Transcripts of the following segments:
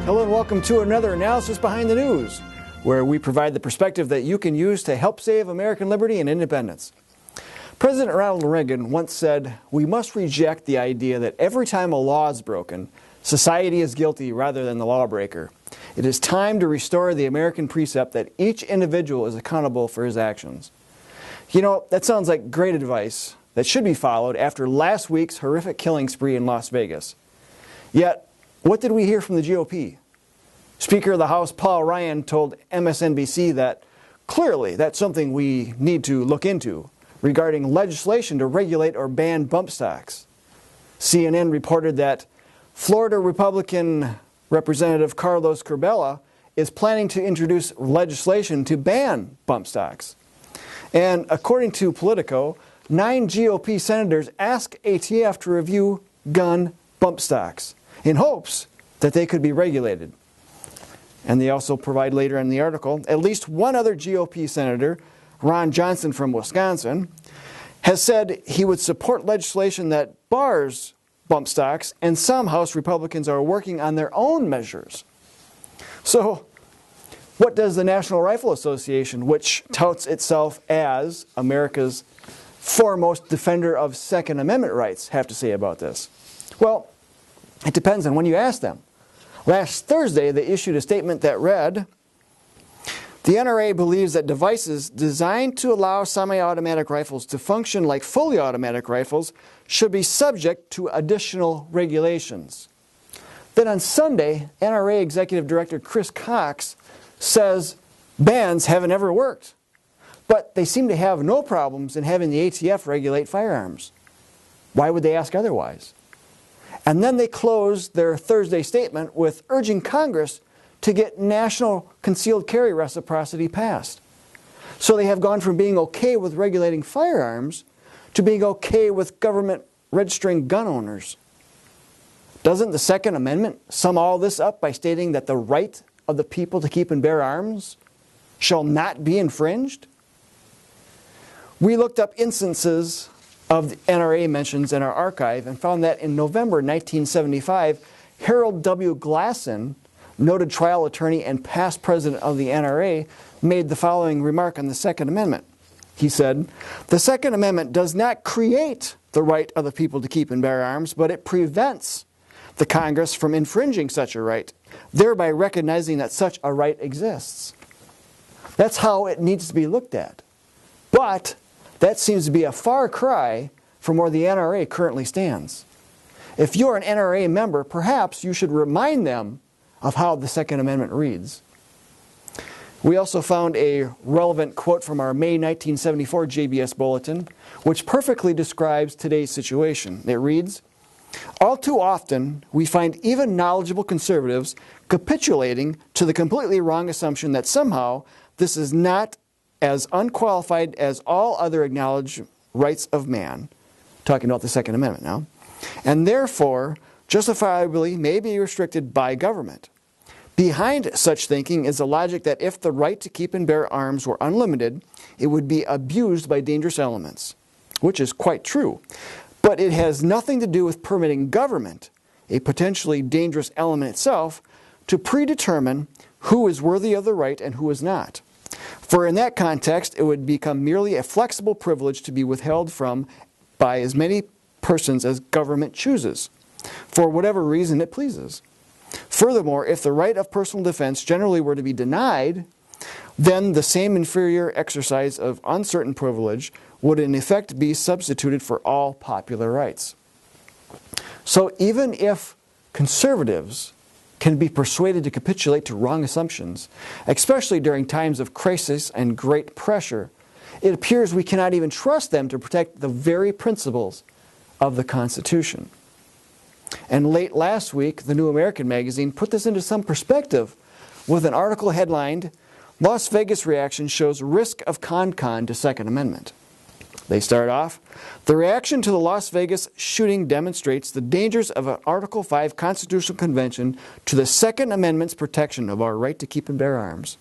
Hello and welcome to another Analysis Behind the News, where we provide the perspective that you can use to help save American liberty and independence. President Ronald Reagan once said, "We must reject the idea that every time a law is broken, society is guilty rather than the lawbreaker. It is time to restore the American precept that each individual is accountable for his actions." You know, that sounds like great advice that should be followed after last week's horrific killing spree in Las Vegas. Yet, what did we hear from the GOP? Speaker of the House Paul Ryan told MSNBC that clearly that's something we need to look into regarding legislation to regulate or ban bump stocks. CNN reported that Florida Republican Representative Carlos Curbelo is planning to introduce legislation to ban bump stocks. And according to Politico, 9 GOP senators asked ATF to review gun bump stocks in hopes that they could be regulated. And they also provide later in the article, at least one other GOP senator, Ron Johnson from Wisconsin, has said he would support legislation that bars bump stocks, and some House Republicans are working on their own measures. So, what does the National Rifle Association, which touts itself as America's foremost defender of Second Amendment rights, have to say about this? Well, it depends on when you ask them. Last Thursday, they issued a statement that read, "The NRA believes that devices designed to allow semi-automatic rifles to function like fully automatic rifles should be subject to additional regulations." Then on Sunday, NRA Executive Director Chris Cox says bans haven't ever worked, but they seem to have no problems in having the ATF regulate firearms. Why would they ask otherwise? And then they closed their Thursday statement with urging Congress to get national concealed carry reciprocity passed. So they have gone from being okay with regulating firearms to being okay with government registering gun owners. Doesn't the Second Amendment sum all this up by stating that the right of the people to keep and bear arms shall not be infringed? We looked up instances of the NRA mentions in our archive and found that in November 1975, Harold W. Glasson, noted trial attorney and past president of the NRA, made the following remark on the Second Amendment. He said, "The Second Amendment does not create the right of the people to keep and bear arms, but it prevents the Congress from infringing such a right, thereby recognizing that such a right exists." That's how it needs to be looked at. But that seems to be a far cry from where the NRA currently stands. If you're an NRA member, perhaps you should remind them of how the Second Amendment reads. We also found a relevant quote from our May 1974 JBS Bulletin, which perfectly describes today's situation. It reads, "All too often, we find even knowledgeable conservatives capitulating to the completely wrong assumption that somehow this is not as unqualified as all other acknowledged rights of man," talking about the Second Amendment now, "and therefore justifiably may be restricted by government. Behind such thinking is the logic that if the right to keep and bear arms were unlimited, it would be abused by dangerous elements," which is quite true. But it has nothing to do with permitting government, a potentially dangerous element itself, to predetermine who is worthy of the right and who is not. For in that context, it would become merely a flexible privilege to be withheld from by as many persons as government chooses, for whatever reason it pleases. Furthermore, if the right of personal defense generally were to be denied, then the same inferior exercise of uncertain privilege would in effect be substituted for all popular rights. So even if conservatives can be persuaded to capitulate to wrong assumptions, especially during times of crisis and great pressure, it appears we cannot even trust them to protect the very principles of the Constitution. And late last week, the New American magazine put this into some perspective with an article headlined, "Las Vegas Reaction Shows Risk of Con to Second Amendment." They start off, "The reaction to the Las Vegas shooting demonstrates the dangers of an Article 5 Constitutional Convention to the Second Amendment's protection of our right to keep and bear arms.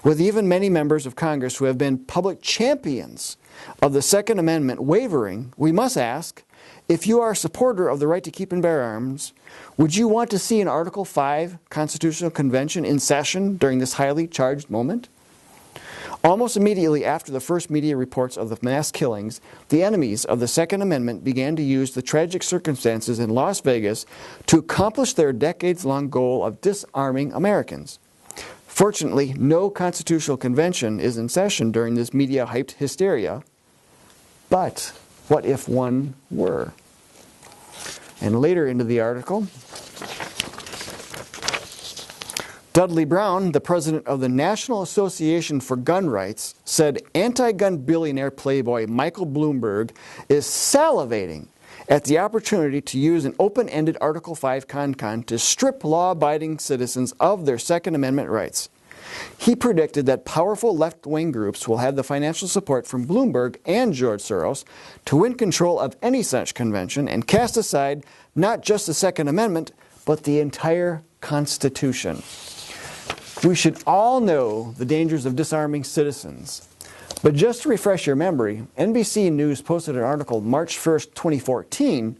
With even many members of Congress who have been public champions of the Second Amendment wavering, we must ask, if you are a supporter of the right to keep and bear arms, would you want to see an Article 5 Constitutional Convention in session during this highly charged moment? Almost immediately after the first media reports of the mass killings, the enemies of the Second Amendment began to use the tragic circumstances in Las Vegas to accomplish their decades-long goal of disarming Americans. Fortunately, no constitutional convention is in session during this media-hyped hysteria. But what if one were? And later into the article, Dudley Brown, the president of the National Association for Gun Rights, said anti-gun billionaire playboy Michael Bloomberg is salivating at the opportunity to use an open-ended Article 5 con to strip law-abiding citizens of their Second Amendment rights. He predicted that powerful left-wing groups will have the financial support from Bloomberg and George Soros to win control of any such convention and cast aside not just the Second Amendment, but the entire Constitution. We should all know the dangers of disarming citizens. But just to refresh your memory, NBC News posted an article March 1st, 2014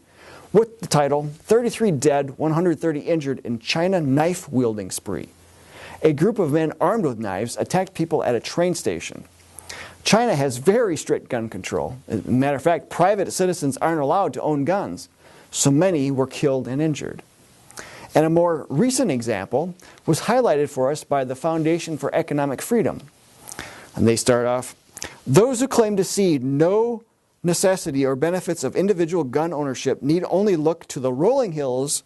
with the title, 33 Dead, 130 Injured in China Knife-Wielding Spree. A group of men armed with knives attacked people at a train station. China has very strict gun control. As a matter of fact, private citizens aren't allowed to own guns, so many were killed and injured. And a more recent example was highlighted for us by the Foundation for Economic Freedom. And they start off, those who claim to see no necessity or benefits of individual gun ownership need only look to the rolling hills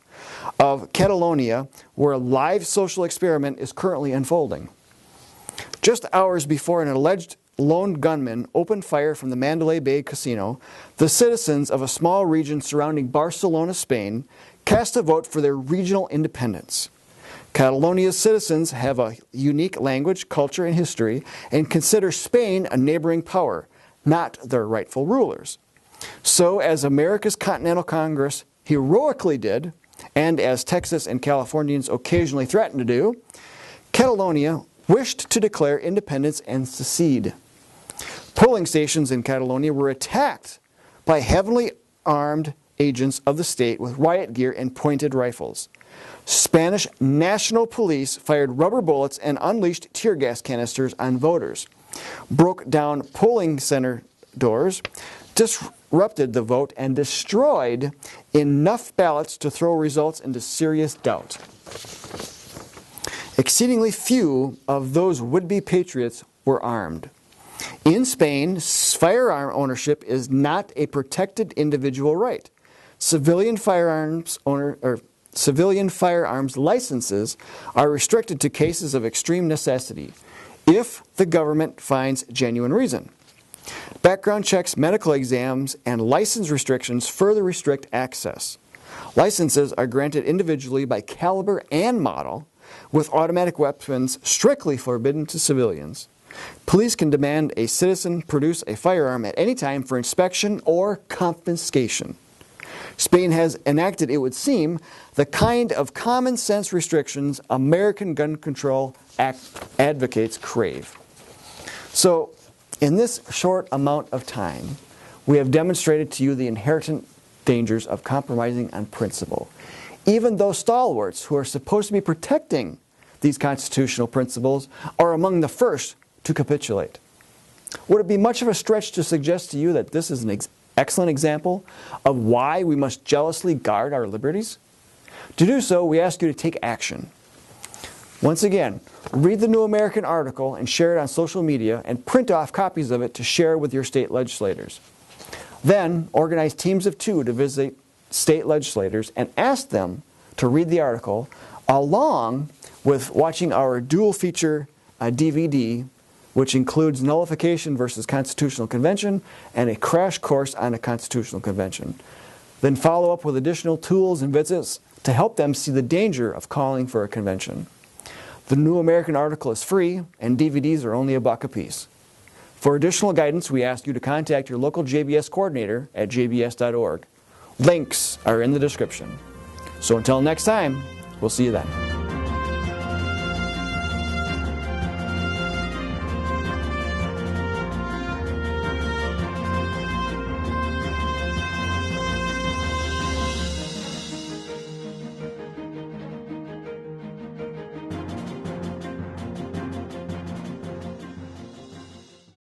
of Catalonia, where a live social experiment is currently unfolding. Just hours before an alleged lone gunman opened fire from the Mandalay Bay casino, the citizens of a small region surrounding Barcelona, Spain, cast a vote for their regional independence. Catalonia's citizens have a unique language, culture, and history, and consider Spain a neighboring power, not their rightful rulers. So, as America's Continental Congress heroically did, and as Texas and Californians occasionally threaten to do, Catalonia wished to declare independence and secede. Polling stations in Catalonia were attacked by heavily armed agents of the state with riot gear and pointed rifles. Spanish National Police fired rubber bullets and unleashed tear gas canisters on voters, broke down polling center doors, disrupted the vote, and destroyed enough ballots to throw results into serious doubt. Exceedingly few of those would-be patriots were armed. In Spain, firearm ownership is not a protected individual right. Civilian firearms licenses are restricted to cases of extreme necessity, if the government finds genuine reason. Background checks, medical exams, and license restrictions further restrict access. Licenses are granted individually by caliber and model, with automatic weapons strictly forbidden to civilians. Police can demand a citizen produce a firearm at any time for inspection or confiscation. Spain has enacted, it would seem, the kind of common sense restrictions American gun control advocates crave. So, in this short amount of time, we have demonstrated to you the inherent dangers of compromising on principle. Even those stalwarts who are supposed to be protecting these constitutional principles are among the first to capitulate. Would it be much of a stretch to suggest to you that this is an excellent example of why we must jealously guard our liberties? To do so, we ask you to take action. Once again, read the New American article and share it on social media and print off copies of it to share with your state legislators. Then, organize teams of 2 to visit state legislators and ask them to read the article along with watching our dual feature DVD, which includes Nullification versus Constitutional Convention and a crash course on a Constitutional Convention. Then follow up with additional tools and visits to help them see the danger of calling for a convention. The New American article is free, and DVDs are only $1 a piece. For additional guidance, we ask you to contact your local JBS coordinator at jbs.org. Links are in the description. So until next time, we'll see you then.